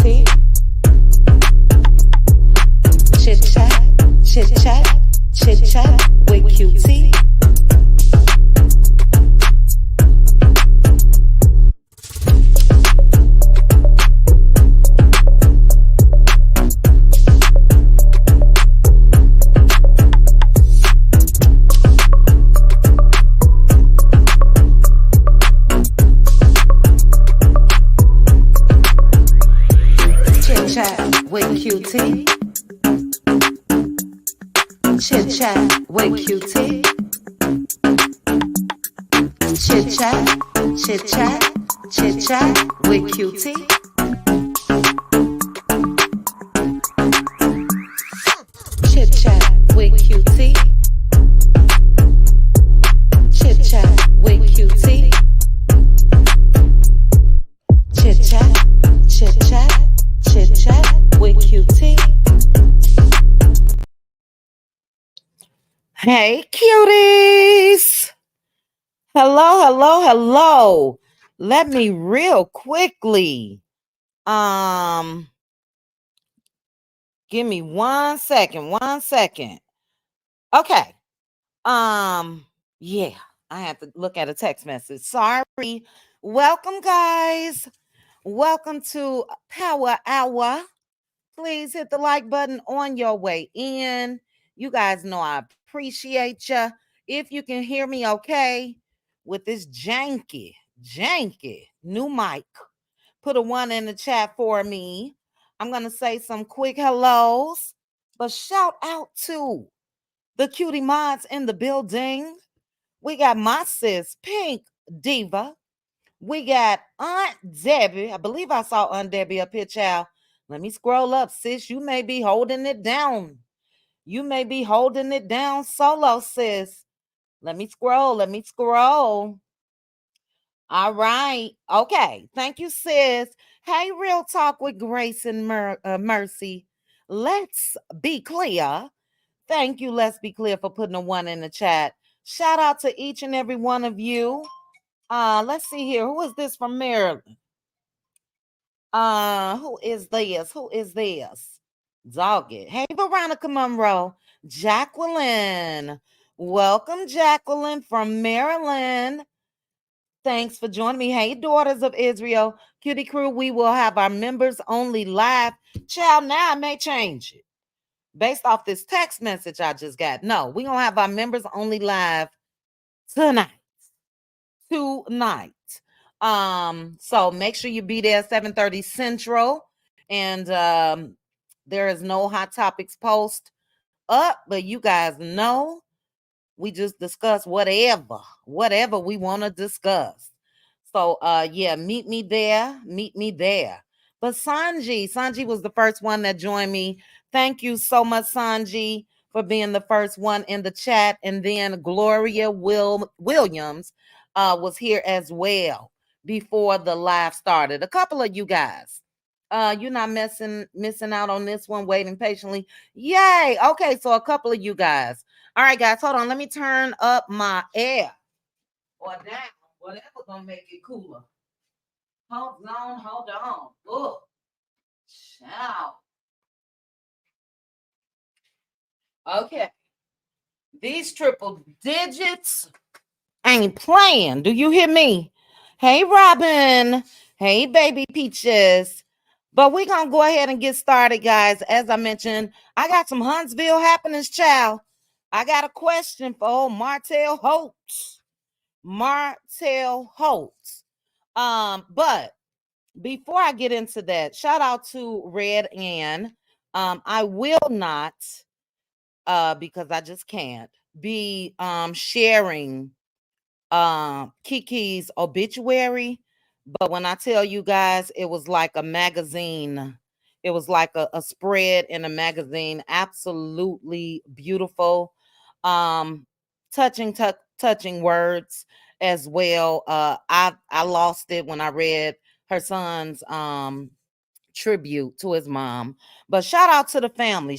Cutie. Chit chat, chit chat, chit chat with Cutie. Chit chat with Cutie. Chit chat with Cutie. Chit chat, chit chat, chit chat with Cutie. Chit chat with Cutie. Chit chat with Cutie. Chit chat, chit chat, chit chat with Cutie. Hey, cuties. Hello. Let me real quickly. Give me 1 second. Okay. Yeah, I have to look at a text message. Sorry. Welcome, guys. Welcome to Power Hour. Please hit the like button on your way in. You guys know I appreciate you. If you can hear me okay with this janky new mic, put a 1 in the chat for me. I'm going to say some quick hellos, but shout out to the cutie mods in the building. We got my sis, Pink Diva. We got Aunt Debbie. I believe I saw Aunt Debbie up here, child. Let me scroll up, sis. You may be holding it down. You may be holding it down solo, sis. Let me scroll. All right. Okay. Thank you, sis. Hey, Real Talk with Grace and Mercy. Let's be clear. Thank you, Let's Be Clear, for putting a 1 in the chat. Shout out to each and every one of you. Let's see here. Who is this from Maryland? Who is this? Dog it. Hey, Veronica Monroe. Jacqueline. Welcome, Jacqueline from Maryland. Thanks for joining me. Hey, Daughters of Israel. Cutie Crew, we will have our members only live. Child, now I may change it based off this text message I just got. No, we're going to have our members only live tonight. So make sure you be there 7:30 Central. And there is no Hot Topics post up, but you guys know we just discuss whatever we want to discuss. So yeah, meet me there. But Sanji was the first one that joined me. Thank you so much, Sanji, for being the first one in the chat. And then Gloria Williams was here as well before the live started. A couple of you guys. You're not missing out on this one, waiting patiently. Yay. Okay, so a couple of you guys. All right, guys, hold on. Let me turn up my air or down. Whatever gonna make it cooler. Hold on. Oh, ciao. Okay. These triple digits ain't playing. Do you hear me? Hey, Robin. Hey, baby peaches. But we're going to go ahead and get started, guys. As I mentioned, I got some Huntsville happenings, child. I got a question for Martell Holtz. But before I get into that, shout out to Red Ann. I will not, because I just can't, be sharing Kiki's obituary. But when I tell you guys, it was like a magazine. It was like a spread in a magazine. Absolutely beautiful. Touching words as well. I lost it when I read her son's tribute to his mom. But shout out to the family.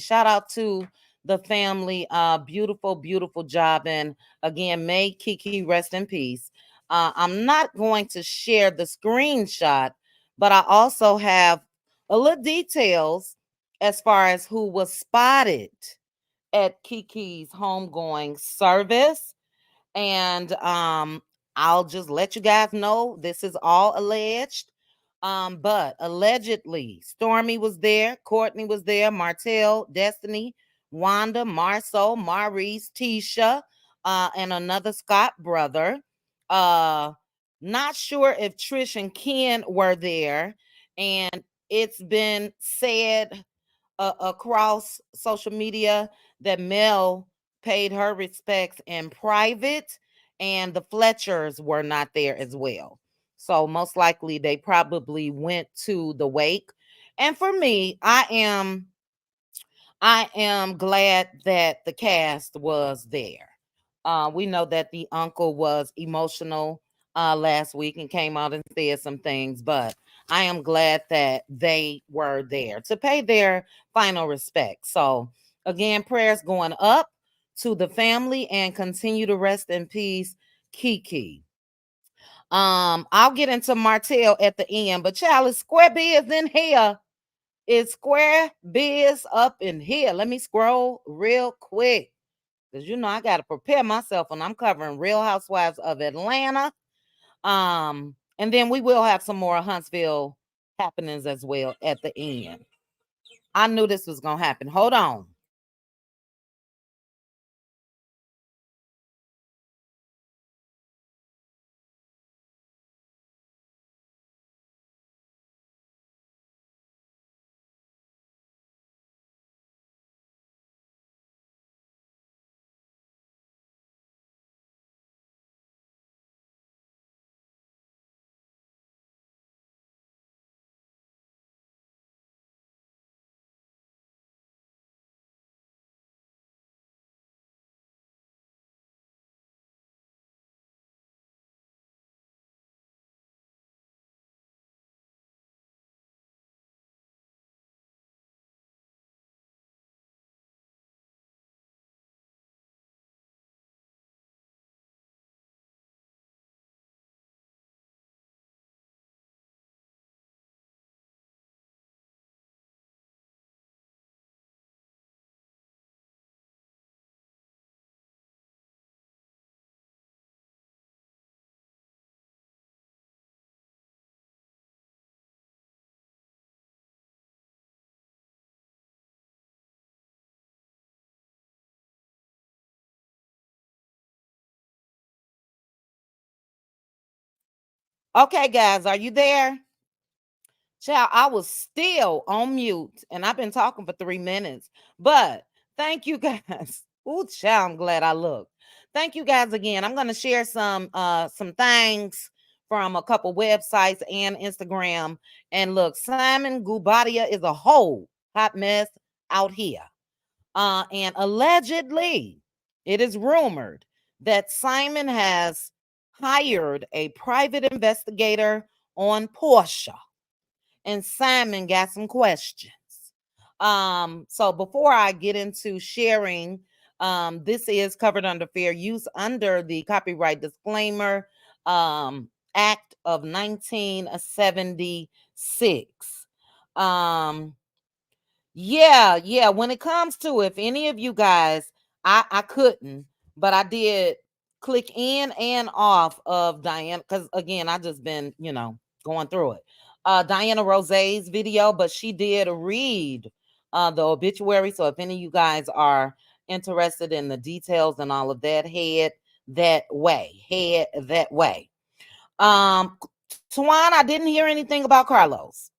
Beautiful job. And again, may Kiki rest in peace. I'm not going to share the screenshot, but I also have a little details as far as who was spotted at Kiki's homegoing service. And I'll just let you guys know this is all alleged. But allegedly, Stormy was there, Courtney was there, Martell, Destiny, Wanda, Marceau, Maurice, Tisha, and another Scott brother. Uh, Not sure if Trish and Ken were there, and it's been said across social media that Mel paid her respects in private, and the Fletchers were not there as well. So most likely they probably went to the wake. And for me, I am glad that the cast was there. We know that the uncle was emotional last week and came out and said some things, but I am glad that they were there to pay their final respect. So, again, prayers going up to the family and continue to rest in peace, Kiki. I'll get into Martell at the end, but child, is Square Biz in here? Is Square Biz up in here? Let me scroll real quick. Because you know I gotta prepare myself when I'm covering Real Housewives of Atlanta. And then we will have some more Huntsville happenings as well at the end. I knew this was gonna happen. Hold on. Okay, guys, are you there? Child, I was still on mute and I've been talking for 3 minutes. But thank you guys. Ooh, child, I'm glad I looked. Thank you guys again. I'm gonna share some things from a couple websites and Instagram. And look, Simon Gubadia is a whole hot mess out here. And allegedly, it is rumored that Simon has hired a private investigator on Porsha, and Simon got some questions. So before I get into sharing, this is covered under fair use under the copyright disclaimer Act of 1976. Um, yeah. When it comes to, if any of you guys, I couldn't, but I did click in and off of Diana because again, I just been going through it. Diana Rose's video, but she did read the obituary. So if any of you guys are interested in the details and all of that, head that way. Head that way. Um, Twan, I didn't hear anything about Carlos.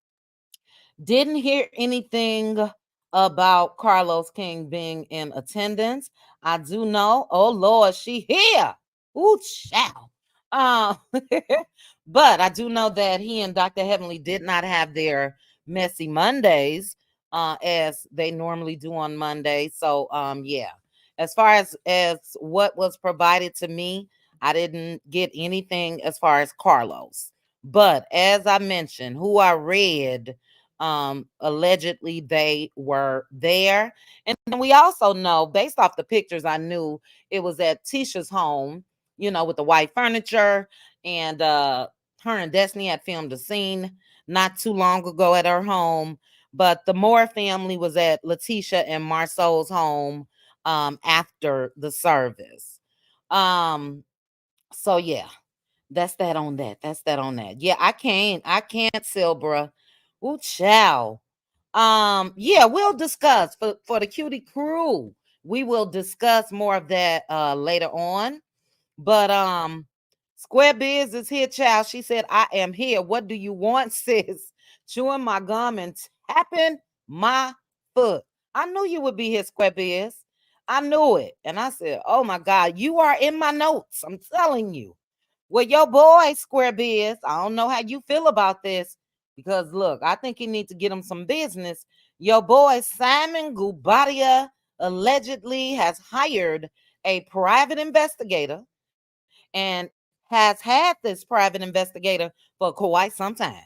Didn't hear anything about Carlos King being in attendance. I do know. Oh Lord, she here. Ooh, child. Uh, but I do know that he and Dr. Heavenly did not have their messy Mondays as they normally do on Mondays. So yeah. As far as what was provided to me, I didn't get anything as far as Carlos. But as I mentioned, who I read allegedly they were there. And then we also know, based off the pictures, I knew it was at Tisha's home, with the white furniture, and her and Destiny had filmed a scene not too long ago at her home. But the Moore family was at Letitia and Marceau's home after the service. Um, so yeah, that's that on that. That's that on that. Yeah, I can't, Silbra. Ooh, chow. Yeah, we'll discuss for the cutie crew. We will discuss more of that later on. But Square Biz is here, child. She said, I am here. What do you want, sis? Chewing my gum and tapping my foot. I knew you would be here, Square Biz. I knew it. And I said, oh my God, you are in my notes. I'm telling you. Well, your boy, Square Biz, I don't know how you feel about this. Because look, I think you need to get him some business. Your boy Simon Gubadia allegedly has hired a private investigator and has had this private investigator for quite some time.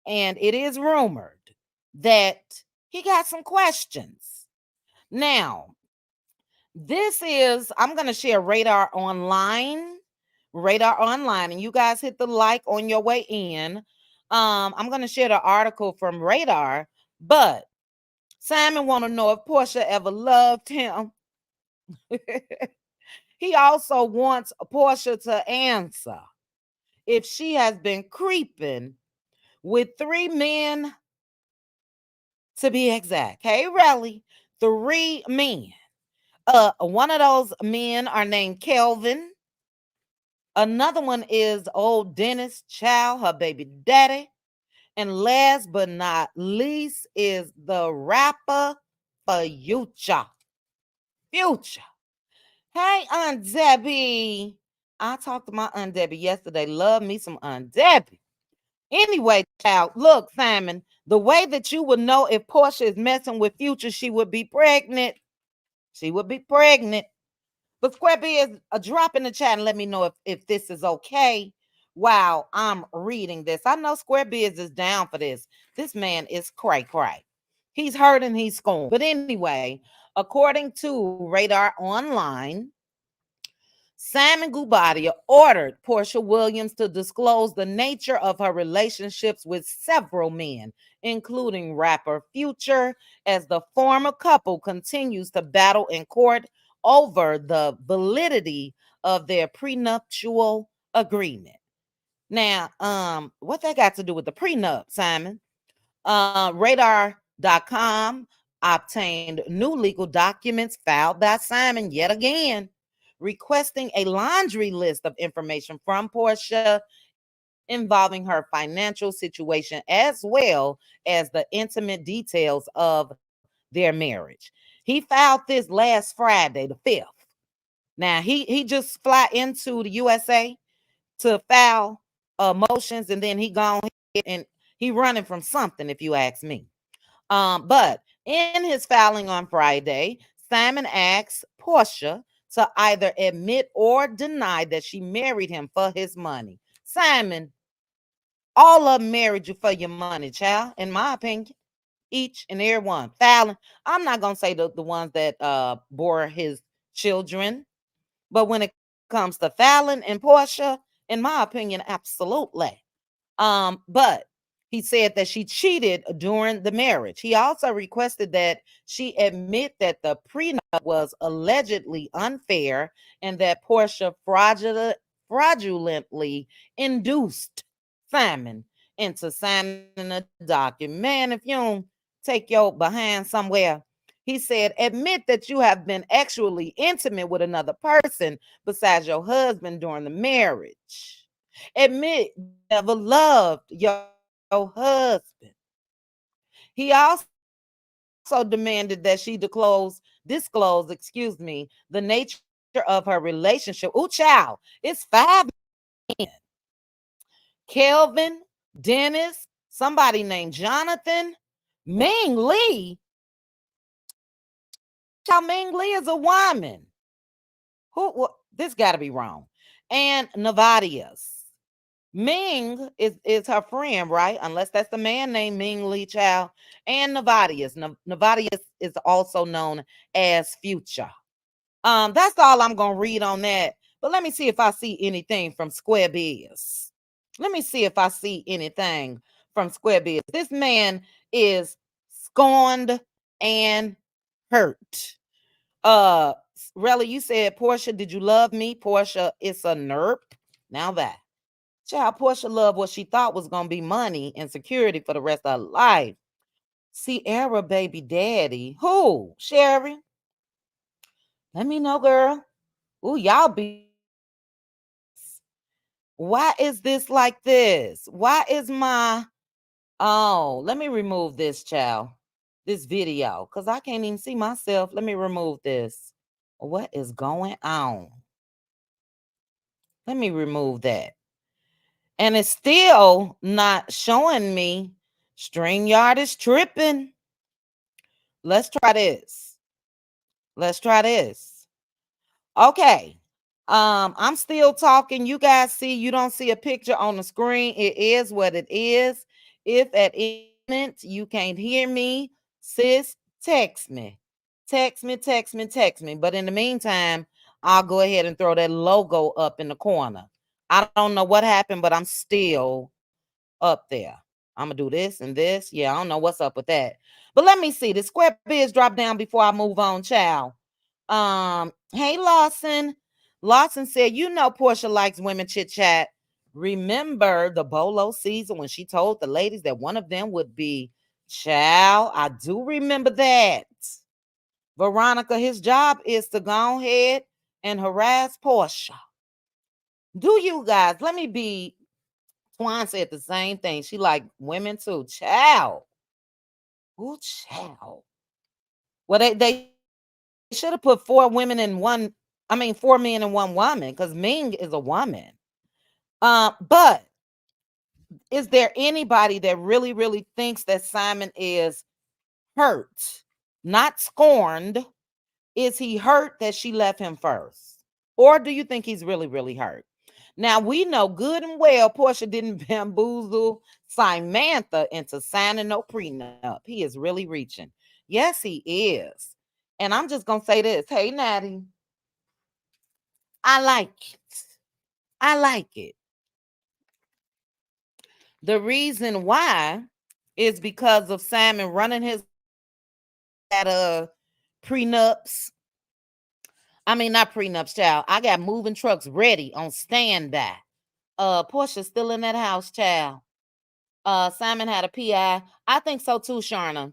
And it is rumored that he got some questions. Now, this is, I'm going to share Radar Online, and you guys hit the like on your way in. I'm going to share the article from Radar, but Simon want to know if Porsha ever loved him. He also wants Porsha to answer if she has been creeping with 3 men, to be exact. Hey, Relly, 3 men. One of those men are named Kelvin. Another one is old Dennis Child, her baby daddy. And last but not least is the rapper Future. Future. Hey, Aunt Debbie. I talked to my Aunt Debbie yesterday. Love me some Aunt Debbie. Anyway, child, look, Simon, the way that you would know if Porsha is messing with Future, she would be pregnant. She would be pregnant. But Square B is a drop in the chat and let me know if this is okay while I'm reading this. I know Square Biz is down for this. This man is cray cray. He's hurting, he's scorned. But anyway, according to Radar Online, Simon Gubadia ordered Porsha Williams to disclose the nature of her relationships with several men, including rapper Future, as the former couple continues to battle in court over the validity of their prenuptial agreement. Now, what that got to do with the prenup, Simon? Radar.com obtained new legal documents filed by Simon yet again, requesting a laundry list of information from Porsha involving her financial situation as well as the intimate details of their marriage. He filed this last Friday, the 5th. Now he just fly into the USA to file motions, and then he gone and he running from something, if you ask me. But in his filing on Friday, Simon asked Porsha to either admit or deny that she married him for his money. Simon, all of them married you for your money, child, in my opinion. Each and every one. Fallon, I'm not gonna say the ones that bore his children, but when it comes to Fallon and Porsha, in my opinion, absolutely. But he said that she cheated during the marriage. He also requested that she admit that the prenup was allegedly unfair and that Portia fraudulently induced Simon into signing a document. Man, if you don't take your behind somewhere, he said, admit that you have been actually intimate with another person besides your husband during the marriage. Admit you never loved your husband. He also demanded that she disclose, the nature of her relationship. Ooh, child, it's 5 men. Kelvin, Dennis, somebody named Jonathan, Ming Lee. Child, Ming Lee is a woman. This got to be wrong. And Nevadius. Ming is her friend, right? Unless that's the man named Ming Lee Child. And Nevadius. Nevadius is also known as Future. That's all I'm gonna read on that. But let me see if I see anything from Square Biz. Let me see if I see anything from Square Biz. This man is scorned and hurt. Uh Relly, you said, Porsha, did you love me? Porsha, it's a nerp. Now that. Child, Porsha loved what she thought was gonna be money and security for the rest of her life. Sierra baby daddy. Who? Sherry? Let me know, girl. Ooh, y'all be. Why is this like this? Why is my. Oh, let me remove this, child. This video. Because I can't even see myself. Let me remove this. What is going on? Let me remove that. And it's still not showing me. StreamYard is tripping. Let's try this. Let's try this. Okay. I'm still talking. You guys see, you don't see a picture on the screen. It is what it is. If at any moment you can't hear me, sis, text me. Text me, text me, text me. But in the meantime, I'll go ahead and throw that logo up in the corner. I don't know what happened, but I'm still up there. I'm gonna do this and this. Yeah, I don't know what's up with that. But let me see. The square biz drop down before I move on, child. Hey Lawson. Lawson said, you know Porsha likes women chit chat. Remember the Bolo season when she told the ladies that one of them would be child? I do remember that. Veronica, his job is to go ahead and harass Porsha. Do you guys? Let me be. Twan said the same thing. She like women too. Child. Ooh, child. Well, they should have put four women in one. I mean, four men and one woman, because Ming is a woman. But is there anybody that really, really thinks that Simon is hurt, not scorned? Is he hurt that she left him first? Or do you think he's really, really hurt? Now, we know good and well Porsha didn't bamboozle Samantha into signing no prenup. He is really reaching. Yes, he is. And I'm just going to say this. Hey, Natty, I like it. I like it. The reason why is because of Simon running his at prenups. I mean, not prenups, child. I got moving trucks ready on standby. Portia's still in that house, child. Simon had a PI. I think so too, Sharna.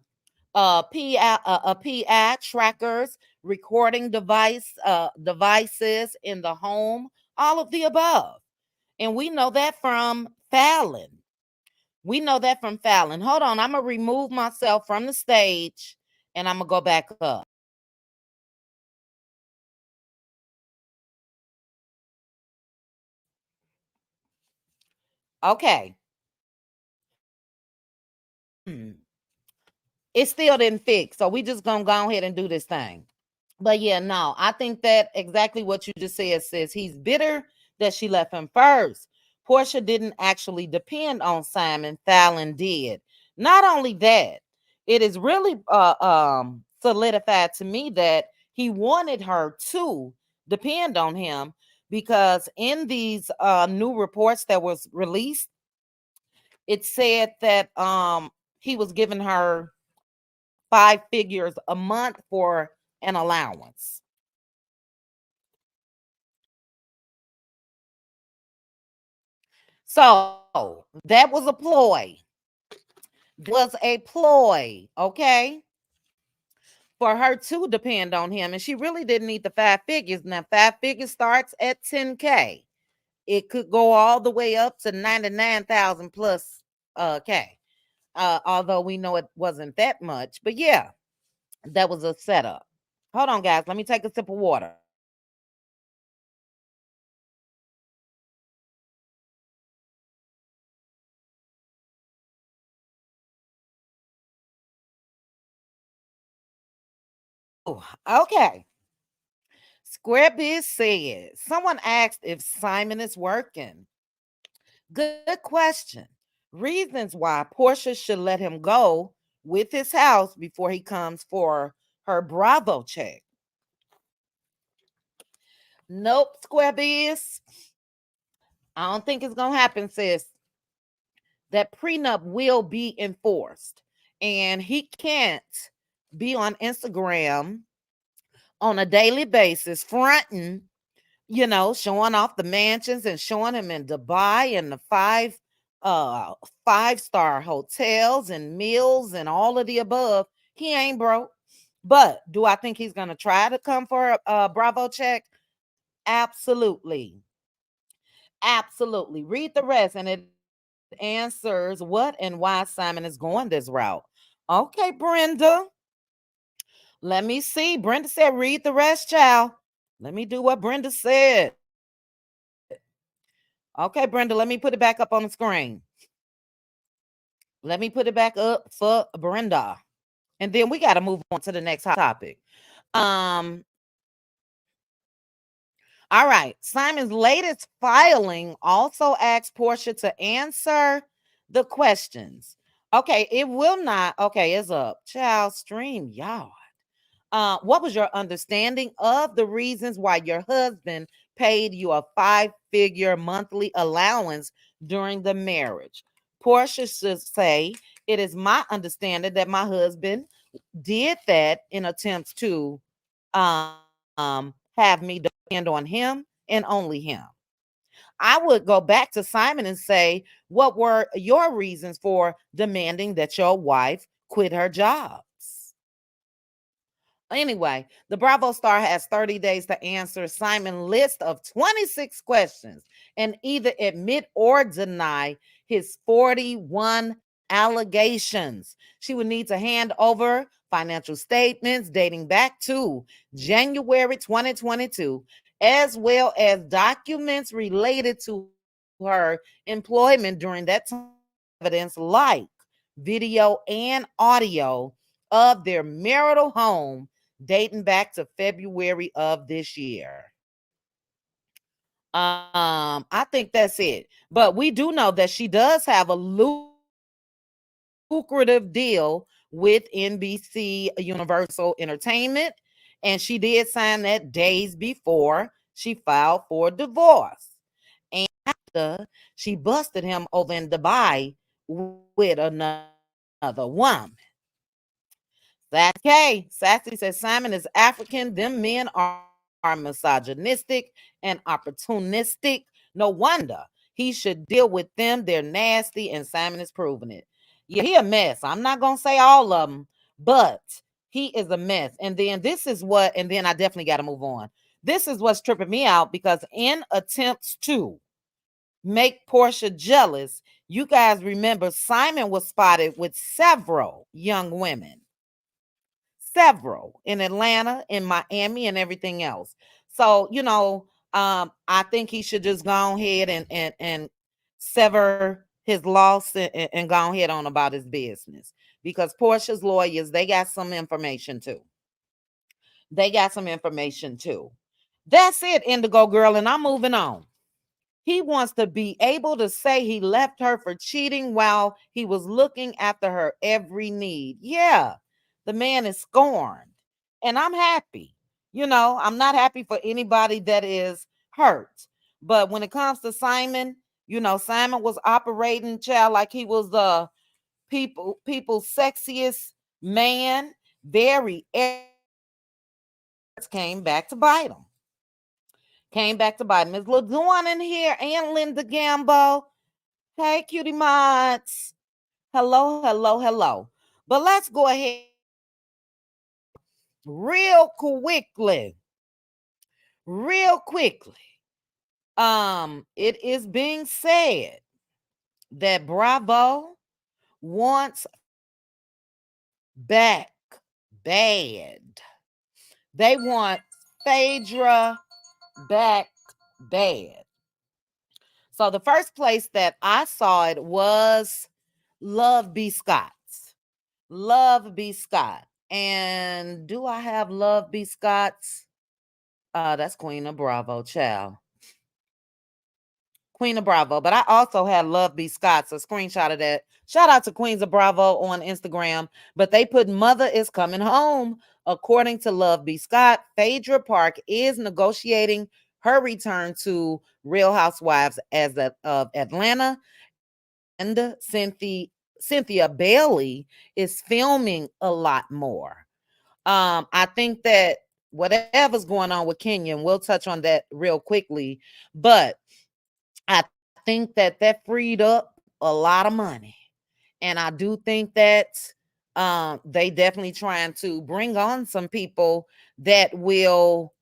PI trackers, recording devices in the home, all of the above. And we know that from Fallon. We know that from Fallon. Hold on, I'm gonna remove myself from the stage and I'm gonna go back up. Okay. Hmm. It still didn't fix. So we just gonna go ahead and do this thing. But yeah, no, I think that exactly what you just said, says he's bitter that she left him first. Porsha didn't actually depend on Simon. Fallon did. Not only that, it is really solidified to me that he wanted her to depend on him, because in these new reports that was released, it said that he was giving her 5 figures a month for an allowance. So that was a ploy. Was a ploy, okay, for her to depend on him. And she really didn't need the 5 figures. Now, 5 figures starts at 10K. It could go all the way up to 99,000 plus K. Although we know it wasn't that much. But yeah, that was a setup. Hold on, guys. Let me take a sip of water. Ooh, okay. Squarebiz said, someone asked if Simon is working. Good question. Reasons why Portia should let him go with his house before he comes for her Bravo check. Nope, Squarebiz. I don't think it's gonna happen, sis. that prenup will be enforced. And he can't be on Instagram on a daily basis fronting, showing off the mansions and showing him in Dubai and the uh 5-star hotels and meals and all of the above. He ain't broke. But do I think he's gonna try to come for a Bravo check? Absolutely. Absolutely. Read the rest and it answers what and why Simon is going this route. Okay, Brenda. Let me see. Brenda said, read the rest, child. Let me do what Brenda said. Okay, Brenda, let me put it back up on the screen. Let me put it back up for Brenda. And then we got to move on to the next topic. Um, all right. Simon's latest filing also asks Porsha to answer the questions. Okay, it will not. Okay, it's up. Child stream, y'all. What was your understanding of the reasons why your husband paid you a 5-figure monthly allowance during the marriage? Portia should say, it is my understanding that my husband did that in attempts to have me depend on him and only him. I would go back to Simon and say, what were your reasons for demanding that your wife quit her jobs? Anyway, the Bravo star has 30 days to answer Simon's list of 26 questions and either admit or deny his 41 allegations. She would need to hand over financial statements dating back to January 2022, as well as documents related to her employment during that time, evidence like video and audio of their marital home dating back to February of this year. I think that's it. But we do know that she does have a lucrative deal with NBC Universal Entertainment, and she did sign that days before she filed for divorce. And after she busted him over in Dubai with another woman. Sassy says Simon is African. Them men are misogynistic and opportunistic. No wonder he should deal with them. They're nasty, and Simon is proving it. Yeah, he a mess. I'm not gonna say all of them, but he is a mess. And then this is what, and then I definitely got to move on. This is what's tripping me out because in attempts to make Porsha jealous, you guys remember Simon was spotted with several young women, several in Atlanta, in Miami, and everything else. So, I think he should just go ahead and sever his loss and go ahead on about his business because Portia's lawyers, they got some information too. They got some information too. That's it, Indigo Girl, and I'm moving on. He wants to be able to say he left her for cheating while he was looking after her every need. Yeah, the man is scorned. And I'm happy. I'm not happy for anybody that is hurt. But when it comes to Simon, Simon was operating, child, like he was the people's sexiest man. Very came back to bite him. Came back to bite him. Is LaDawn in here and Linda Gambo? Hey, cutie mods. Hello, hello, hello. But let's go ahead real quickly. Real quickly. It is being said that Bravo wants back bad. They want Phaedra back bad. So the first place that I saw it was Love B. Scott's. Love B. Scott. And do I have Love B. Scott's? That's Queen of Bravo, child. Queen of Bravo. But I also had Love B. Scott's, a screenshot of that. Shout out to Queens of Bravo on Instagram. But they put Mother is coming home. According to Love B. Scott, Phaedra Park is negotiating her return to Real Housewives of Atlanta. Cynthia Bailey is filming a lot more. I think that whatever's going on with Kenya, and we'll touch on that real quickly, but I think that that freed up a lot of money. And I do think that they definitely trying to bring on some people that will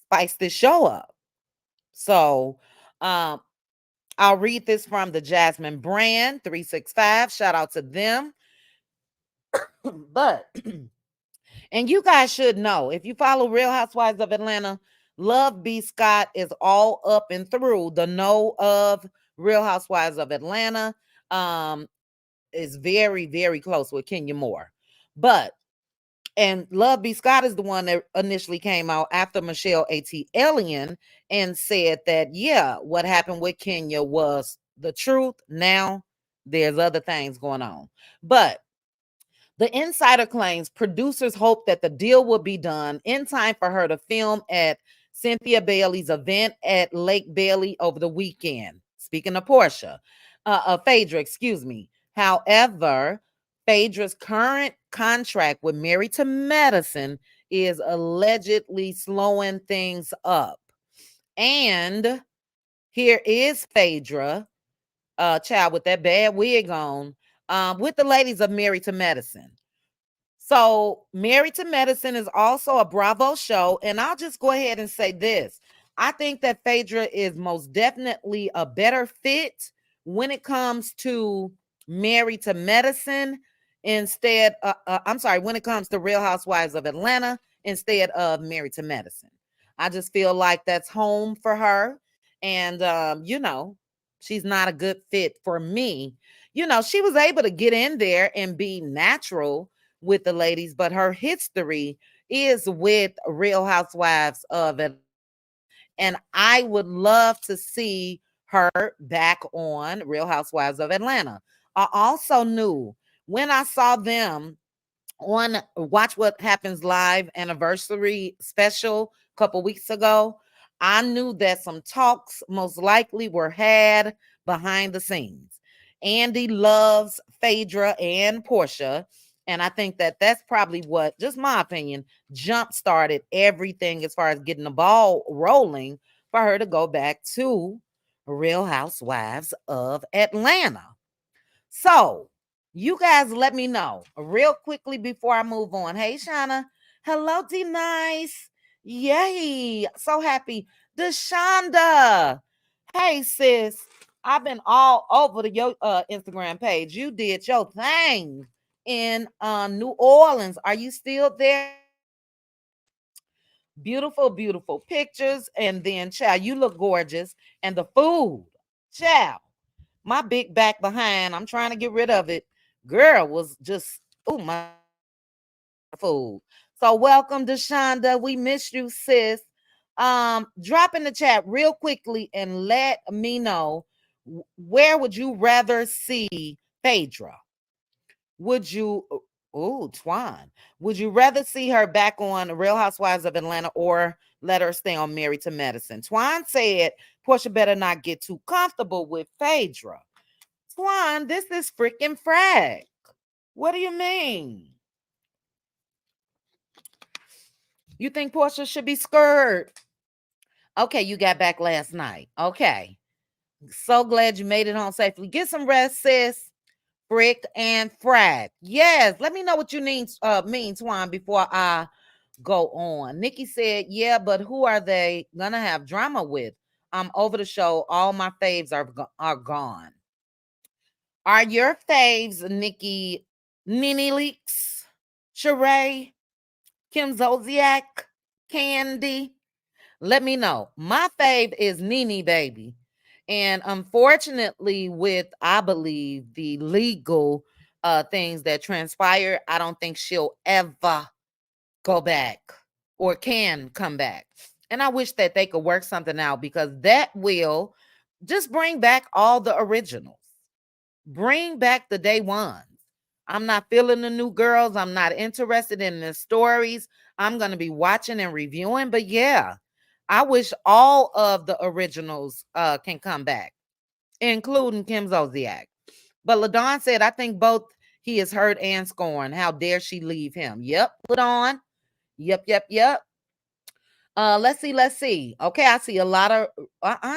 spice this show up. So um, I'll read this from the Jasmine Brand 365. Shout out to them. But and you guys should know, if you follow Real Housewives of Atlanta, Love B. Scott is all up and through the know of Real Housewives of Atlanta. Is very, very close with Kenya Moore. But and Love B. Scott is the one that initially came out after Michelle A.T. Alien and said that, yeah, what happened with Kenya was the truth. Now there's other things going on. But the insider claims producers hope that the deal will be done in time for her to film at Cynthia Bailey's event at Lake Bailey over the weekend. Speaking of Porsha, Phaedra, excuse me. However, Phaedra's current contract with Married to Medicine is allegedly slowing things up. And here is Phaedra, child with that bad wig on, with the ladies of Married to Medicine. So, Married to Medicine is also a Bravo show. And I'll just go ahead and say this. I think that Phaedra is most definitely a better fit when it comes to Married to Medicine I'm sorry, when it comes to Real Housewives of Atlanta instead of Married to Medicine. I just feel like that's home for her. And, she's not a good fit for me. She was able to get in there and be natural with the ladies, but her history is with Real Housewives of Atlanta. And I would love to see her back on Real Housewives of Atlanta. I also knew when I saw them on Watch What Happens Live anniversary special a couple weeks ago, I knew that some talks most likely were had behind the scenes. Andy loves Phaedra and Porsha. And I think that that's probably what, just my opinion, jump started everything as far as getting the ball rolling for her to go back to Real Housewives of Atlanta. So, you guys let me know real quickly before I move on. Hey, Shauna. Hello, D Nice. Yay. So happy. Deshonda. Hey, sis. I've been all over your Instagram page. You did your thing in New Orleans. Are you still there? Beautiful, beautiful pictures. And then, child, you look gorgeous. And the food, child, my big back behind, I'm trying to get rid of it. Girl was just, oh my food. So welcome, Deshonda. We missed you, sis. Drop in the chat real quickly and let me know, where would you rather see Phaedra? Would you, oh, Twan, would you rather see her back on Real Housewives of Atlanta or let her stay on Married to Medicine? Twan said Porsha better not get too comfortable with Phaedra. Twan, this is freaking frag. What do you mean? You think Porsha should be scared? Okay, you got back last night. Okay. So glad you made it home safely. Get some rest, sis. Frick and frag. Yes, let me know what you mean, Twan, before I go on. Nikki said, yeah, but who are they gonna have drama with? I'm over the show. All my faves are gone. Are your faves Nikki, Nene Leaks, Sheree, Kim Zolciak, Candy? Let me know. My fave is Nene, baby. And unfortunately, with, I believe, the legal things that transpire, I don't think she'll ever go back or can come back. And I wish that they could work something out, because that will just bring back all the originals. Bring back the day ones. I'm not feeling the new girls. I'm not interested in the stories. I'm going to be watching and reviewing. But yeah, I wish all of the originals can come back, including Kim Zolciak. But LaDon said, I think both he is hurt and scorned. How dare she leave him? Yep, LaDon. Yep, yep, yep. Let's see, let's see. Okay, I see a lot of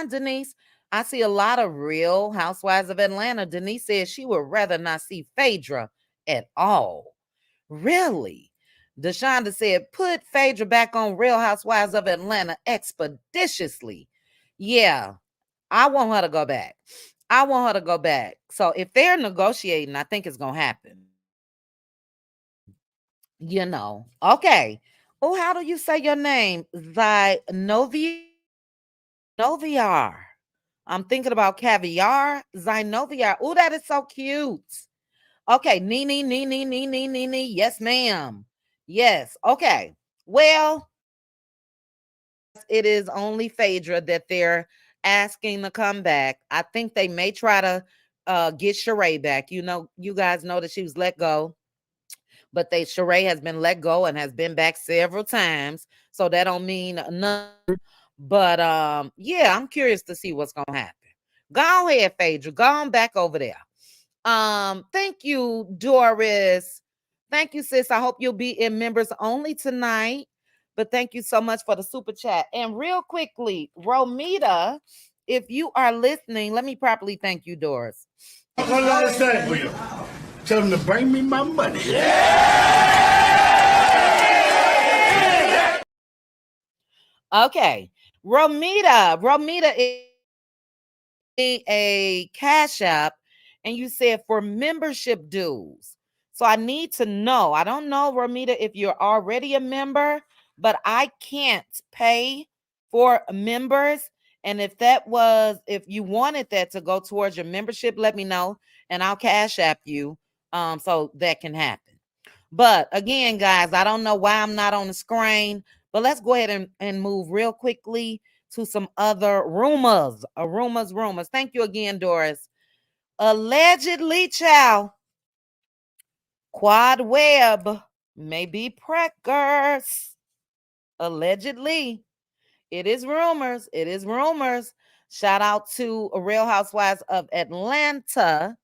Denise. I see a lot of Real Housewives of Atlanta. Denise says she would rather not see Phaedra at all. Really? Deshonda said, put Phaedra back on Real Housewives of Atlanta expeditiously. Yeah, I want her to go back. I want her to go back. So if they're negotiating, I think it's gonna happen. Okay. Oh, how do you say your name? Noviar. I'm thinking about caviar. Zinoviar. Oh, that is so cute. Okay, Nene, Nene, Nene, Nene. Yes, ma'am. Yes. Okay. Well, it is only Phaedra that they're asking to come back. I think they may try to get Sheree back. You guys know that she was let go, but Sheree has been let go and has been back several times. So that don't mean nothing. But yeah, I'm curious to see what's gonna happen. Go ahead, Phaedra. Go on back over there. Thank you, Doris. Thank you, sis. I hope you'll be in members only tonight. But thank you so much for the super chat. And real quickly, Romita, if you are listening, let me properly thank you, Doris. What did I say? Tell them to bring me my money. Okay. Romita is a cash app, and you said for membership dues. So I need to know. I don't know, Romita, if you're already a member, but I can't pay for members. And if you wanted that to go towards your membership, let me know and I'll cash app you so that can happen. But again, guys, I don't know why I'm not on the screen, but let's go ahead and move real quickly to some other rumors. Rumors. Thank you again, Doris. Allegedly, child, Quad Web may be preggers. Allegedly. It is rumors. It is rumors. Shout out to Real Housewives of Atlanta.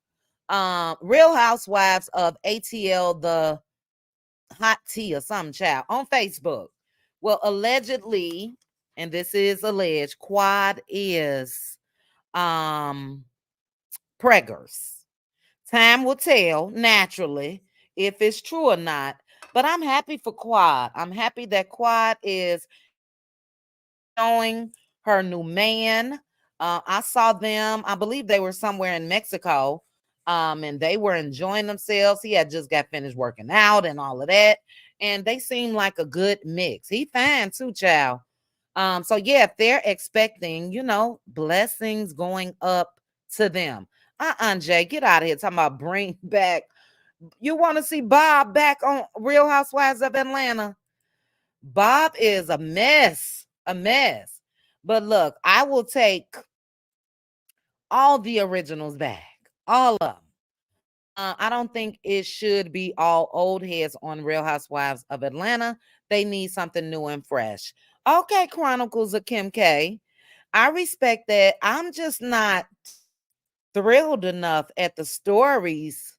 Real Housewives of ATL, the hot tea or something, child, on Facebook. Well, allegedly, and this is alleged, Quad is preggers. Time will tell, naturally, if it's true or not. But I'm happy for Quad. I'm happy that Quad is showing her new man. I saw them. I believe they were somewhere in Mexico. And they were enjoying themselves. He had just got finished working out and all of that. And they seemed like a good mix. He fine too, child. So yeah, if they're expecting, blessings going up to them. Jay, get out of here. Talking about bring back. You want to see Bob back on Real Housewives of Atlanta? Bob is a mess. A mess. But look, I will take all the originals back. All of them. I don't think it should be all old heads on Real Housewives of Atlanta. They need something new and fresh. Okay, Chronicles of Kim K. I respect that. I'm just not thrilled enough at the stories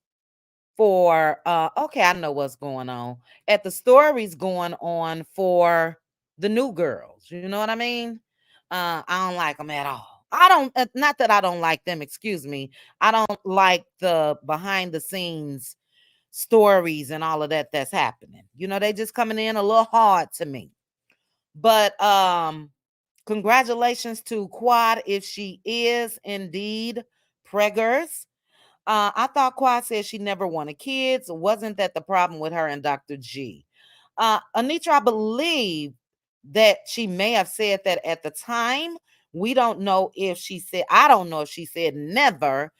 for okay, I know what's going on. At the stories going on for the new girls. You know what I mean? I don't like them at all. I don't not that I don't like them, excuse me. I don't like the behind the scenes stories and all of that that's happening. They just coming in a little hard to me. But congratulations to Quad if she is indeed preggers. I thought Quad said she never wanted kids. Wasn't that the problem with her and Dr. G? Anitra, I believe that she may have said that at the time. We don't know if she said, I don't know if she said never.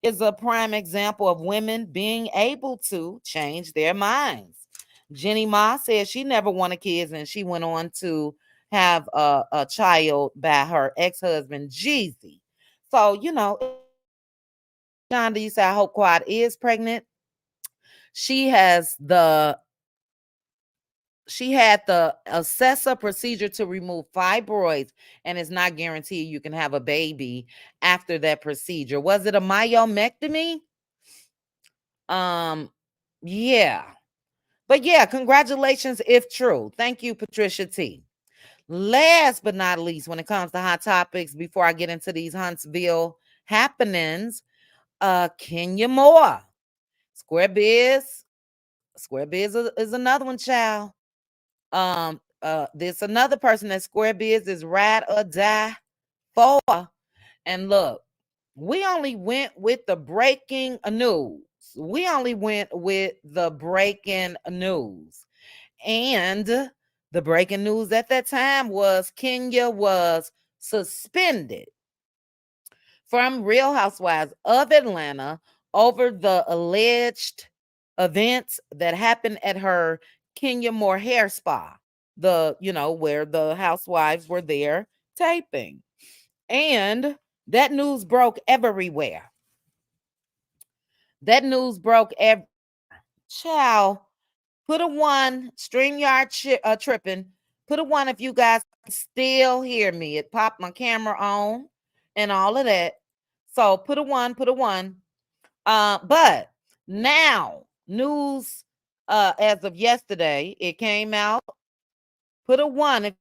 Is a prime example of women being able to change their minds. Jenny Ma said she never wanted kids and she went on to have a child by her ex-husband, Jeezy. So, Shonda, you say, I hope Quad is pregnant. She has the she had the assessor procedure to remove fibroids, and it's not guaranteed you can have a baby after that procedure. Was it a myomectomy? Um, yeah. But yeah, congratulations if true. Thank you, Patricia T. Last but not least, when it comes to hot topics, before I get into these Huntsville happenings, Kenya Moore. Square Biz. Square Biz is another one, child. There's another person that Square Biz is ride or die for. And look, we only went with the breaking news. We only went with the breaking news. And the breaking news at that time was Kenya was suspended from Real Housewives of Atlanta over the alleged events that happened at her Kenya Moore hair spa. Where the housewives were there taping. And that news broke everywhere. That news broke every child. Put a one, StreamYard tripping. Put a one if you guys can still hear me. It popped my camera on and all of that. So put a one, put a one. But now, news as of yesterday, it came out. Put a one if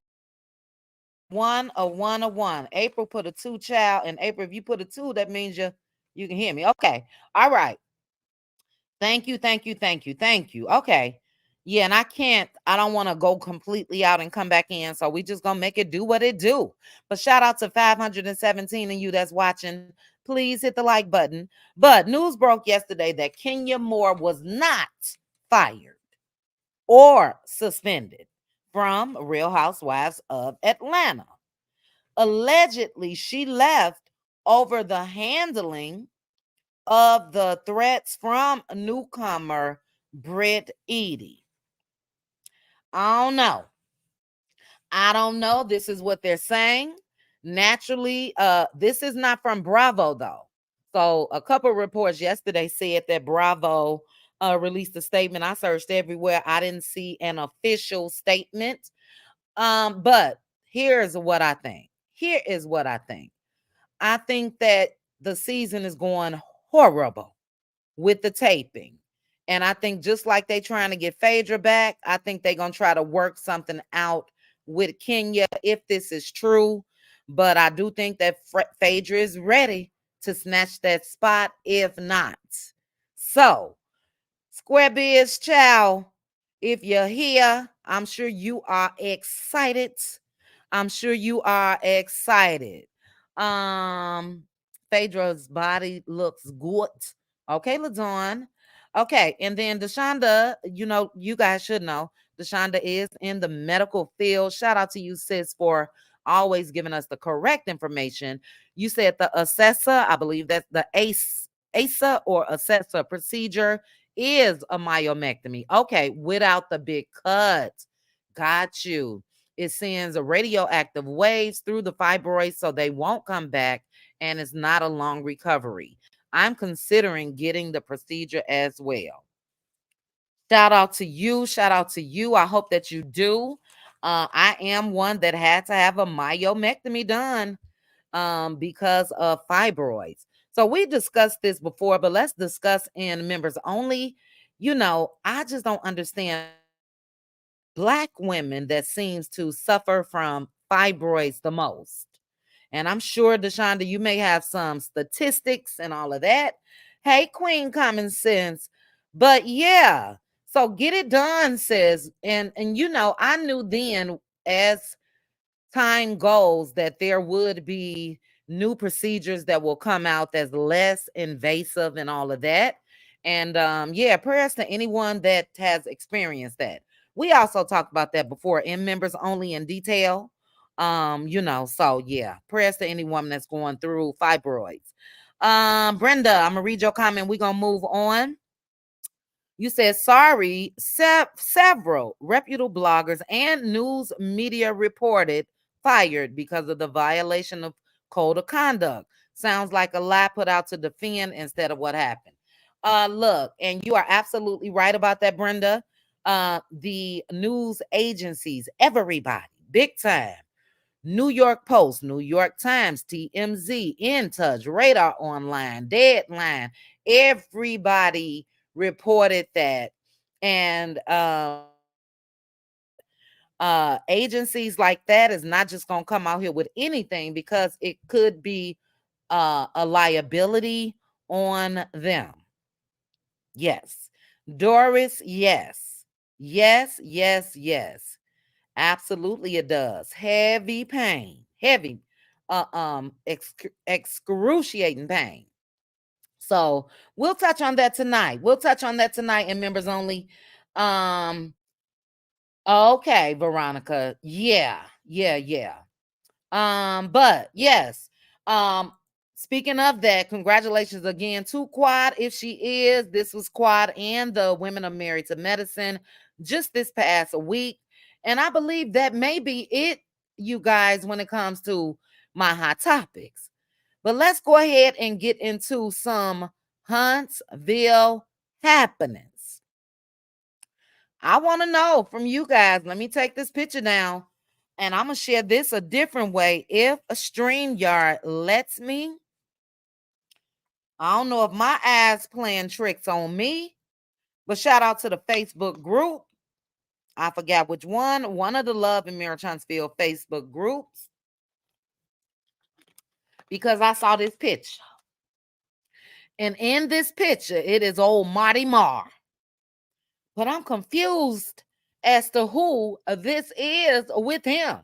one, a one, a one. April put a two, child. And April, if you put a two, that means you can hear me. Okay. All right. Thank you, thank you, thank you, thank you. Okay. Yeah, and I don't want to go completely out and come back in. So we just gonna make it do what it do. But shout out to 517 of you that's watching. Please hit the like button. But news broke yesterday that Kenya Moore was not fired or suspended from Real Housewives of Atlanta. Allegedly, she left over the handling of the threats from newcomer Britt Edie. I don't know. I don't know. This is what they're saying. Naturally, this is not from Bravo though. So a couple reports yesterday said that Bravo released a statement. I searched everywhere. I didn't see an official statement. But here's what I think. Here is what I think. I think that the season is going horrible with the taping. And I think just like they trying to get Phaedra back, I think they're going to try to work something out with Kenya if this is true. But I do think that Phaedra is ready to snatch that spot if not. So, Square Biz, child, if you're here, I'm sure you are excited. I'm sure you are excited. Um, Phaedra's body looks good. Okay, LaDawn. Okay, and then Deshonda, you guys should know Deshonda is in the medical field. Shout out to you, sis, for always giving us the correct information. You said the assessor, I believe that's the ASA or assessor procedure is a myomectomy. Okay, without the big cut. Got you. It sends radioactive waves through the fibroids so they won't come back, and it's not a long recovery. I'm considering getting the procedure as well. Shout out to you. Shout out to you. I hope that you do. I am one that had to have a myomectomy done because of fibroids. So we discussed this before, but let's discuss in members only. I just don't understand Black women that seems to suffer from fibroids the most. And I'm sure, Deshonda, you may have some statistics and all of that. Hey, Queen Common Sense. But yeah, so get it done, sis. And I knew then as time goes that there would be new procedures that will come out that's less invasive and all of that. And yeah, prayers to anyone that has experienced that. We also talked about that before in members only in detail. So yeah, prayers to any woman that's going through fibroids. Brenda, I'm gonna read your comment. We're gonna move on. You said, sorry, several reputable bloggers and news media reported fired because of the violation of code of conduct. Sounds like a lie put out to defend instead of what happened. Look, and you are absolutely right about that, Brenda. the news agencies, everybody, big time. New York Post, New York Times, TMZ, In Touch, Radar Online, Deadline, everybody reported that. And agencies like that is not just going to come out here with anything, because it could be a liability on them. Yes. Doris, yes. Yes, yes, yes. Absolutely it does. Heavy pain. Heavy excruciating pain. So, we'll touch on that tonight. We'll touch on that tonight in members only. Okay, Veronica. Yeah. Yeah, yeah. But yes. Um, Speaking of that, congratulations again to Quad. If she is, this was Quad and the Women of Married to Medicine just this past week. And I believe that may be it, you guys, when it comes to my hot topics. But let's go ahead and get into some Huntsville happenings. I want to know from you guys. Let me take this picture down, and I'm going to share this a different way if a StreamYard lets me. I don't know if my eyes playing tricks on me, but shout out to the Facebook group. I forgot which one of the Love and Marriage Huntsville Facebook groups, because I saw this picture. And in this picture, it is old Marty Marr. But I'm confused as to who this is with him.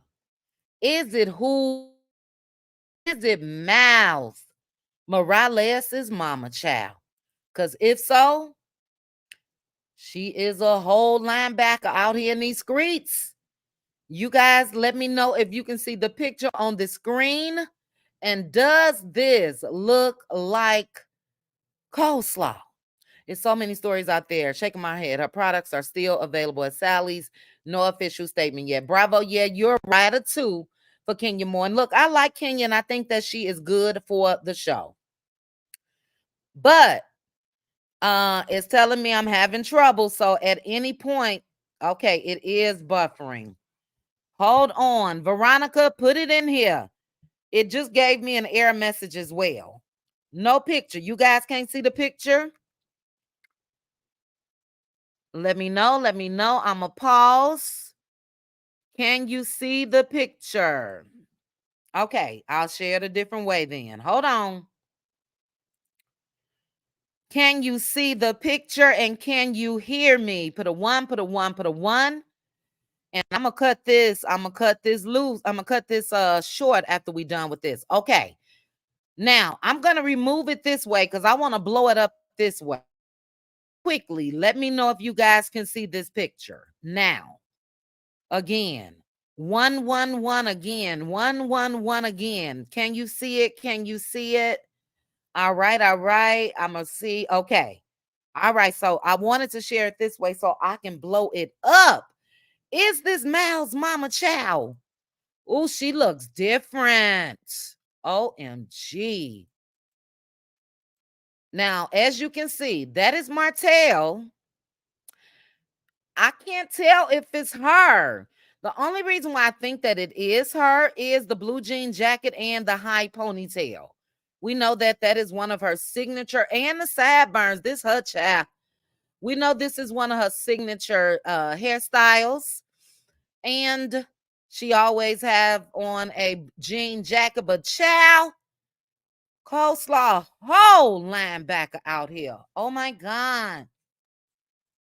Is it who? Is it Miles Morales' mama child? Because if so, she is a whole linebacker out here in these streets. You guys, let me know if you can see the picture on the screen. And does this look like coleslaw? There's so many stories out there. Shaking my head. Her products are still available at Sally's. No official statement yet. Bravo. Yeah, you're right, a two for Kenya Moore. And look, I like Kenya, and I think that she is good for the show. But it's telling me I'm having trouble. So at any point, okay, it is buffering. Hold on. Veronica, put it in here. It just gave me an error message as well. No picture. You guys can't see the picture? Let me know. Let me know. I'm going to pause. Can you see the picture? Okay, I'll share it a different way then. Hold on. Can you see the picture and can you hear me? Put a one, put a one, put a one. And I'm going to cut this. I'm going to cut this loose. I'm going to cut this short after we done with this. Okay. Now, I'm going to remove it this way because I want to blow it up this way. Quickly, let me know if you guys can see this picture. Now, again, 111 again, 111 again. Can you see it? Can you see it? All right, all right. I'm going to see. Okay. All right. So I wanted to share it this way so I can blow it up. Is this Mal's mama child? Oh, she looks different. OMG. Now, as you can see, that is Martell. I can't tell if it's her. The only reason why I think that it is her is the blue jean jacket and the high ponytail. We know that that is one of her signature, and the sideburns. This her child. We know this is one of her signature hairstyles. And she always have on a jean jacket, but child, coleslaw, whole linebacker out here. Oh my God.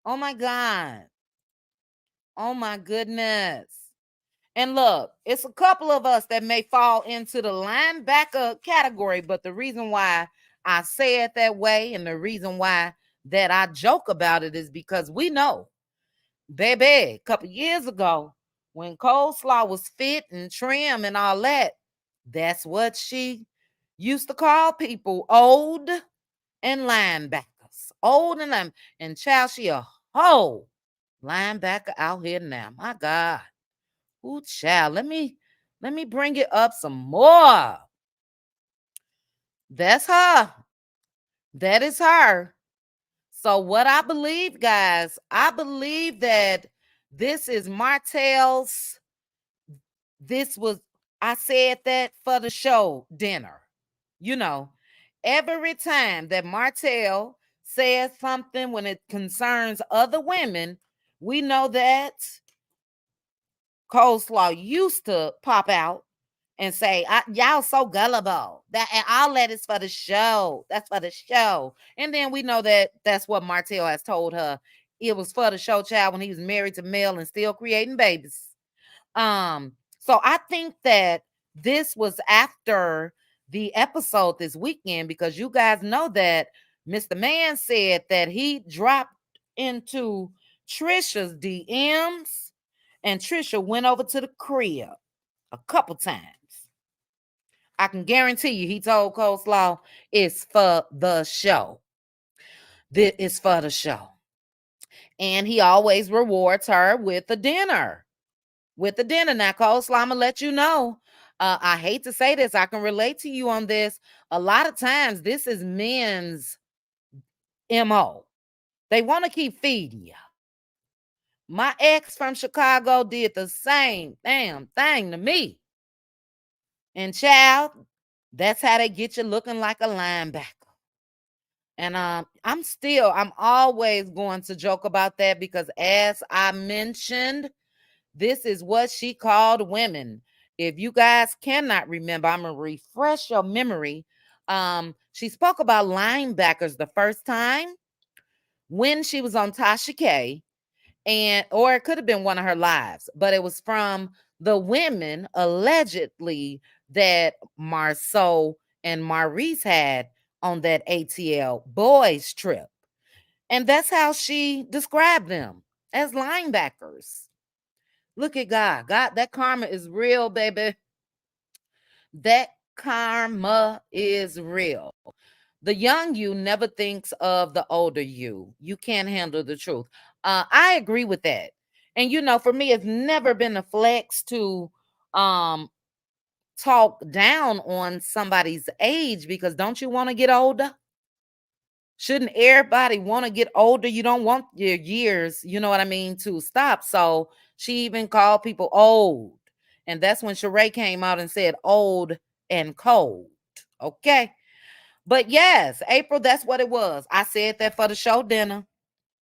Oh my God. Oh my goodness. And look, it's a couple of us that may fall into the linebacker category, but the reason why I say it that way and the reason why that I joke about it is because we know, baby, a couple years ago, when coleslaw was fit and trim and all that, that's what she used to call people, old and linebackers. Old and child, she a whole linebacker out here now. My God. Ooh, child. Let me bring it up some more. That's her. That is her. So what I believe, guys, I believe that this is Martell's. This was, I said that for the show dinner. You know, every time that Martell says something when it concerns other women, we know that Coleslaw used to pop out and say, y'all so gullible. That and all that is for the show. That's for the show. And then we know that that's what Martell has told her. It was for the show, child, when he was married to Mel and still creating babies. Um, so I think that this was after the episode this weekend because you guys know that Mr. Man said that he dropped into Trisha's DMs and Trisha went over to the crib a couple times. I can guarantee you he told Coleslaw it's for the show. This is for the show. And he always rewards her with a dinner. With the dinner. Now, Coleslaw, I'm going to let you know. I hate to say this. I can relate to you on this. A lot of times, this is men's MO. They want to keep feeding you. My ex from Chicago did the same damn thing to me. And child, that's how they get you looking like a linebacker. And I'm always going to joke about that because as I mentioned, this is what she called women. If you guys cannot remember, I'm gonna refresh your memory. She spoke about linebackers the first time when she was on Tasha K, and or it could have been one of her lives, but it was from the women allegedly that Marceau and Maurice had on that ATL boys trip. And that's how she described them as linebackers. Look at God. God, that karma is real, baby. That karma is real. The young you never thinks of the older you. You can't handle the truth. I agree with that. And you know, for me, it's never been a flex to um talk down on somebody's age because don't you want to get older? Shouldn't everybody want to get older? You don't want your years, you know what I mean, to stop. So she even called people old. And that's when Sheree came out and said old and cold. Okay. But yes, April, that's what it was. I said that for the show dinner.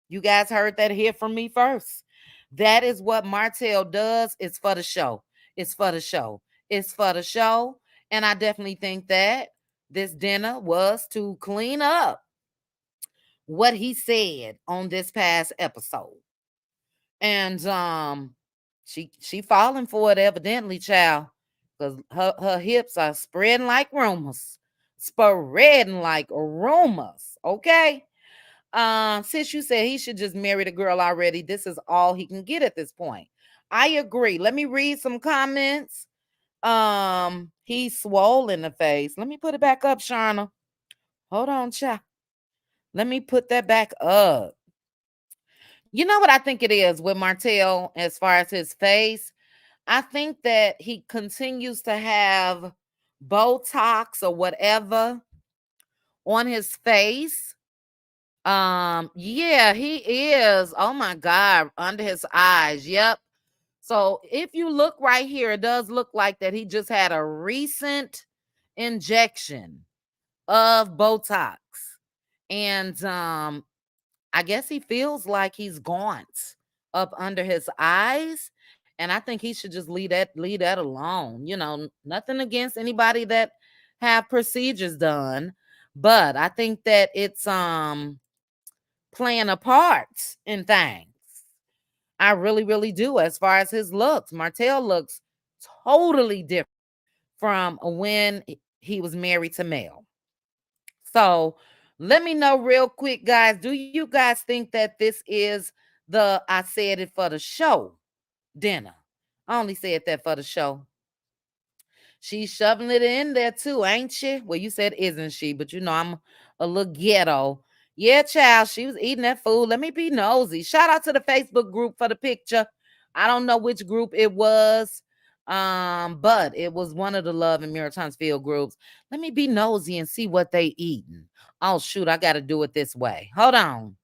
You guys heard that here from me first. That is what Martell does. It's for the show. It's for the show. It's for the show. And I definitely think that this dinner was to clean up what he said on this past episode. And she falling for it evidently, child, because her hips are spreading like rumors. Spreading like rumors. Okay. Sis, you said he should just marry the girl already. This is all he can get at this point. I agree. Let me read some comments. He's swole in the face. Let me put it back up, Shauna. Hold on, child. Let me put that back up. You know what I think it is with Martell as far as his face? I think that he continues to have Botox or whatever on his face. Yeah, he is. Oh my God, under his eyes. Yep. So if you look right here, it does look like that he just had a recent injection of Botox. And I guess he feels like he's gaunt up under his eyes. And I think he should just leave that alone. You know, nothing against anybody that have procedures done, but I think that it's playing a part in things. I really, really do. As far as his looks, Martell looks totally different from when he was married to Mel. So let me know real quick, guys. Do you guys think that this is the I said it for the show dinner? I only said that for the show. She's shoving it in there too, ain't she? Well, you said isn't she, but you know I'm a little ghetto. Yeah, child, she was eating that food. Let me be nosy. Shout out to the Facebook group for the picture. I don't know which group it was, but it was one of the Love and Mirror Huntsville groups. Let me be nosy and see what they eating. Oh shoot, I got to do it this way. Hold on.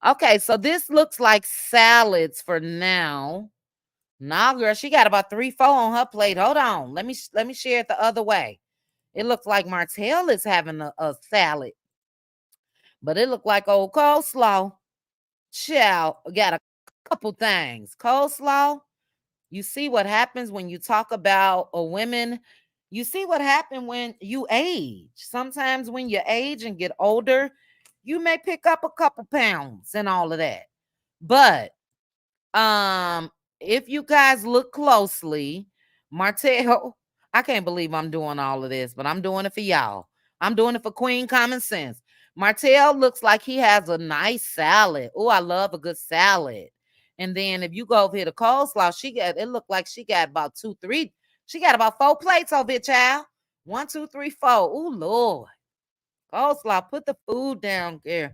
Okay, so this looks like salads for now. Nah, girl, she got about 3, 4 on her plate. Hold on. Let me share it the other way. It looks like Martell is having a salad, but it looked like old coleslaw. Chow got a couple things. Coleslaw. You see what happens when you talk about a women. You see what happened when you age. Sometimes when you age and get older, you may pick up a couple pounds and all of that. But um, if you guys look closely, Martell, I can't believe I'm doing all of this, but I'm doing it for y'all. I'm doing it for Queen Common Sense. Martell looks like he has a nice salad. Oh, I love a good salad. And then if you go over here to coleslaw, it looked like she got about 2, 3. She got about 4 plates over here, child. 1, 2, 3, 4. Oh, Lord. Coleslaw, put the food down, girl.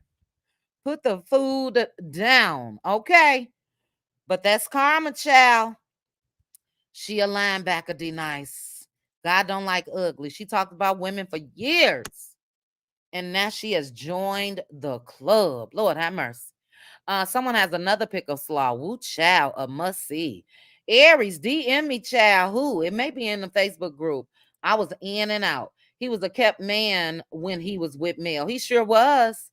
Put the food down, okay? But that's Karma, child. She a linebacker, D Nice. God don't like ugly. She talked about women for years. And now she has joined the club. Lord have mercy. Someone has another pick of slaw. Woo, child, a must see. Aries, DM me, child. Who? It may be in the Facebook group. I was in and out. He was a kept man when he was with Mel. He sure was.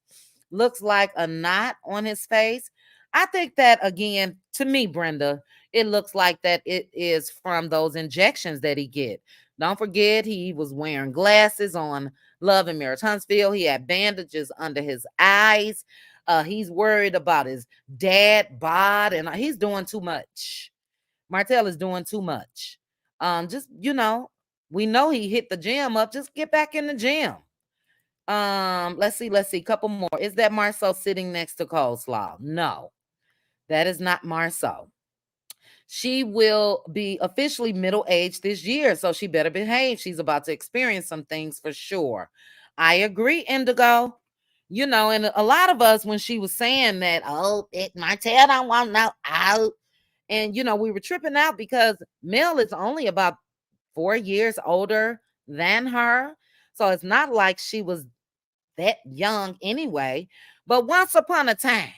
Looks like a knot on his face. I think that again, to me, Brenda, it looks like that it is from those injections that he get. Don't forget, he was wearing glasses on Love and Marriage Huntsville. He had bandages under his eyes. He's worried about his dad bod, and he's doing too much. Martell is doing too much. Just we know he hit the gym up. Just get back in the gym. Let's see. Couple more. Is that Marceau sitting next to Coleslaw? No, that is not Marceau. She will be officially middle aged this year, so she better behave. She's about to experience some things for sure. I agree, Indigo. And a lot of us, when she was saying that, Martell don't want no out, and we were tripping out because Mel is only about 4 years older than her, so it's not like she was that young anyway. But once upon a time,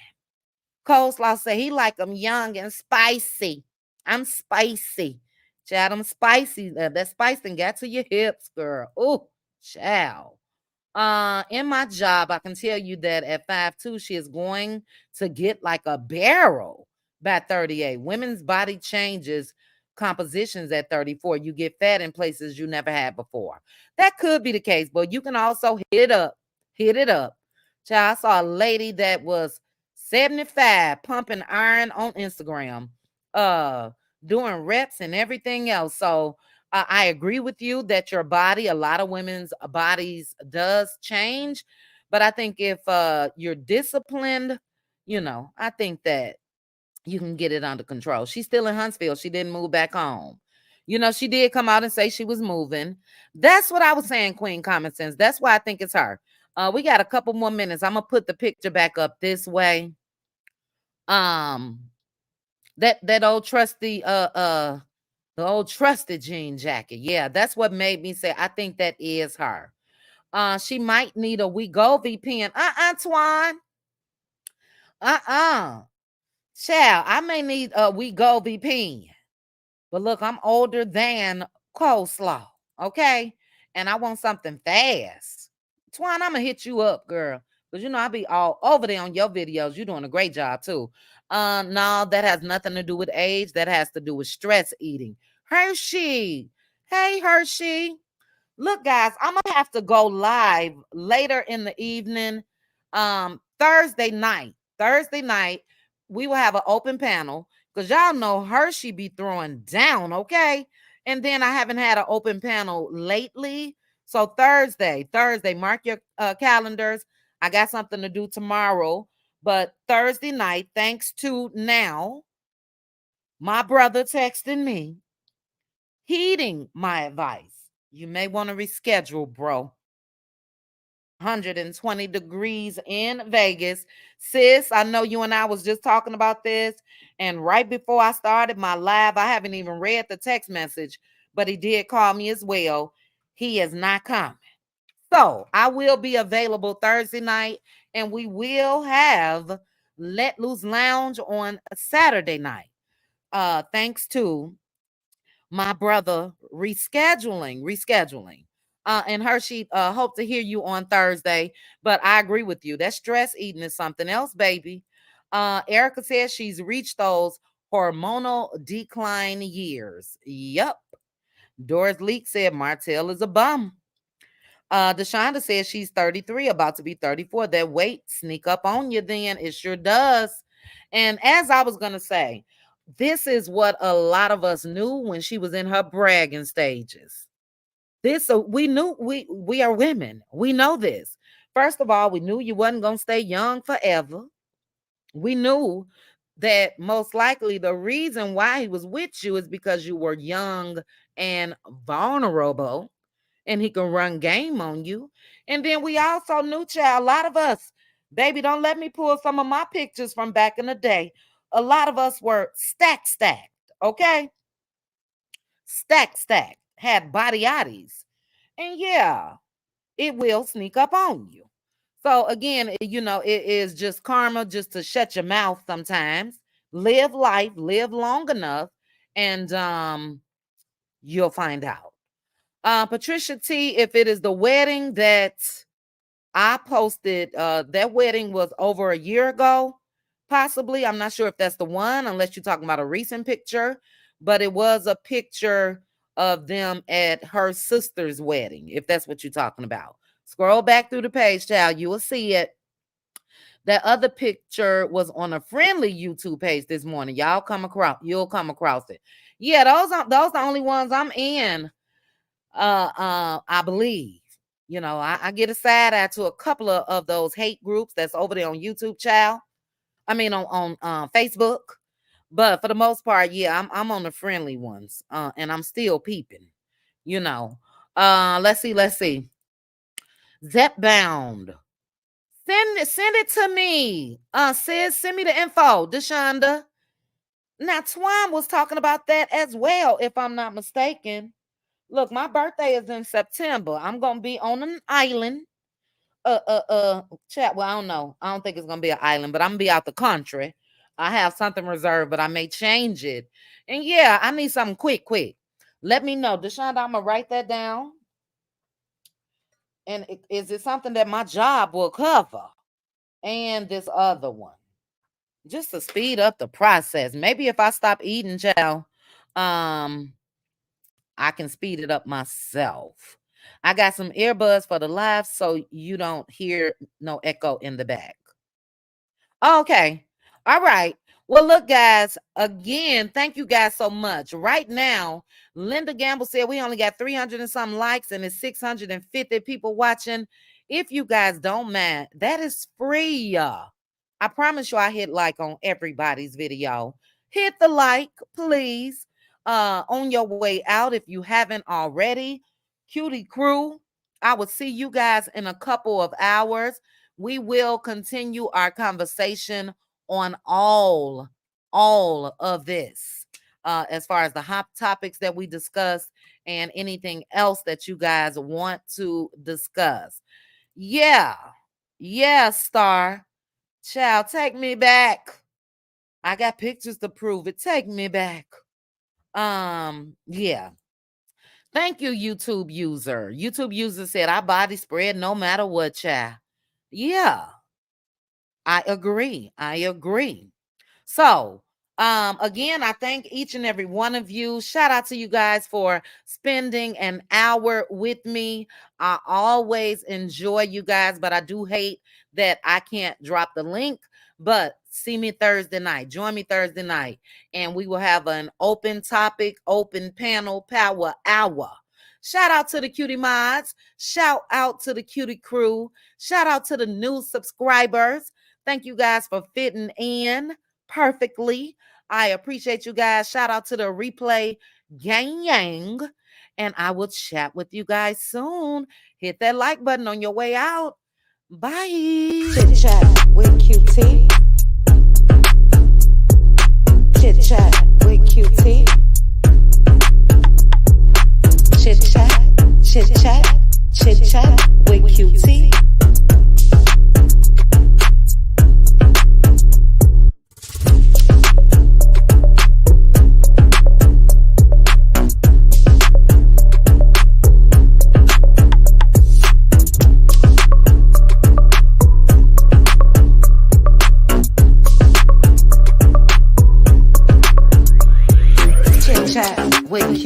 Coleslaw said he like them young and spicy. I'm spicy. Child, I'm spicy. That spice thing got to your hips, girl. Oh, child. In my job, I can tell you that at 5'2", she is going to get like a barrel by 38. Women's body changes compositions at 34. You get fat in places you never had before. That could be the case, but you can also hit it up. Hit it up. Child, I saw a lady that was 75 pumping iron on Instagram, doing reps and everything else. So I agree with you that your body, a lot of women's bodies does change. But I think if you're disciplined, I think that you can get it under control. She's still in Huntsville. She didn't move back home. She did come out and say she was moving. That's what I was saying, Queen Common Sense. That's why I think it's her. We got a couple more minutes. I'm gonna put the picture back up this way. That old trusty the old trusted jean jacket. Yeah, that's what made me say I think that is her. She might need a Wegovy pen. Twan. Child, I may need a Wegovy pen. But look, I'm older than coleslaw. Okay. And I want something fast. Twan, I'm gonna hit you up, girl. Because I be all over there on your videos. You're doing a great job too. No, that has nothing to do with age. That has to do with stress eating. Hershey. Hey, Hershey. Look, guys, I'm gonna have to go live later in the evening. Thursday night. Thursday night, we will have an open panel because y'all know Hershey be throwing down, okay? And then I haven't had an open panel lately. So Thursday, mark your calendars. I got something to do tomorrow, but Thursday night, thanks to now, my brother texting me, heeding my advice. You may want to reschedule, bro. 120 degrees in Vegas. Sis, I know you and I was just talking about this. And right before I started my live, I haven't even read the text message, but he did call me as well. He is not coming. So I will be available Thursday night. And we will have Let Loose Lounge on a Saturday night. Thanks to my brother rescheduling. And Hershey, hope to hear you on Thursday. But I agree with you. That stress eating is something else, baby. Erica says she's reached those hormonal decline years. Yup. Doris Leak said Martell is a bum. Deshonda says she's 33, about to be 34. That weight sneak up on you then. It sure does. And as I was going to say, this is what a lot of us knew when she was in her bragging stages. We knew we are women. We know this. First of all, we knew you wasn't going to stay young forever. We knew that most likely the reason why he was with you is because you were young and vulnerable and he can run game on you. And then we also knew, child, a lot of us, baby, don't let me pull some of my pictures from back in the day. A lot of us were stacked, okay? Stacked, had body oddies. And yeah, it will sneak up on you. So again, it is just karma just to shut your mouth sometimes. Live life, live long enough, and you'll find out. Patricia T, if it is the wedding that I posted, that wedding was over a year ago, possibly. I'm not sure if that's the one, unless you're talking about a recent picture, but it was a picture of them at her sister's wedding, if that's what you're talking about. Scroll back through the page, child. You will see it. That other picture was on a friendly YouTube page this morning. You'll come across it. Yeah, those are the only ones I'm in. I believe. I get a side eye to a couple of those hate groups that's over there on YouTube, child. I mean on Facebook. But for the most part, yeah, I'm on the friendly ones. And I'm still peeping. Let's see. Zepbound. Send it to me. Sis, send me the info, Deshonda. Now, Twine was talking about that as well, if I'm not mistaken. Look, my birthday is in September. I'm gonna be on an island. Chat. Well, I don't know. I don't think it's gonna be an island, but I'm gonna be out the country. I have something reserved, but I may change it. And yeah, I need something quick. Let me know, Deshonda. I'm gonna write that down. And is it something that my job will cover? And this other one, just to speed up the process. Maybe if I stop eating, child, I can speed it up myself. I got some earbuds for the live so you don't hear no echo in the back. Okay. All right. Well, look, guys, again, thank you guys so much. Right now, Linda Gamble said we only got 300 and some likes and it's 650 people watching. If you guys don't mind, that is free. I promise you I hit like on everybody's video. Hit the like, please. On your way out, if you haven't already. Cutie crew, I will see you guys in a couple of hours. We will continue our conversation on all of this, as far as the hot topics that we discussed and anything else that you guys want to discuss. Yeah, Star. Child, take me back. I got pictures to prove it. Take me back. Yeah. Thank you, YouTube user. YouTube user said, I body spread no matter what, child. Yeah. I agree. So, again, I thank each and every one of you. Shout out to you guys for spending an hour with me. I always enjoy you guys, but I do hate that I can't drop the link. But see me Thursday night. Join me Thursday night. And we will have an open topic, open panel, power hour. Shout out to the cutie mods. Shout out to the cutie crew. Shout out to the new subscribers. Thank you guys for fitting in perfectly. I appreciate you guys. Shout out to the replay gang. And I will chat with you guys soon. Hit that like button on your way out. Bye. Chit chat with QT. Chit chat with QT. Chit chat with QT.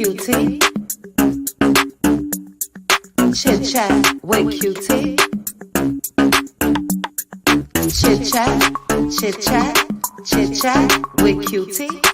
Cutie. Chit chat with Cutie. Chit chat, chit chat, chit chat with Cutie.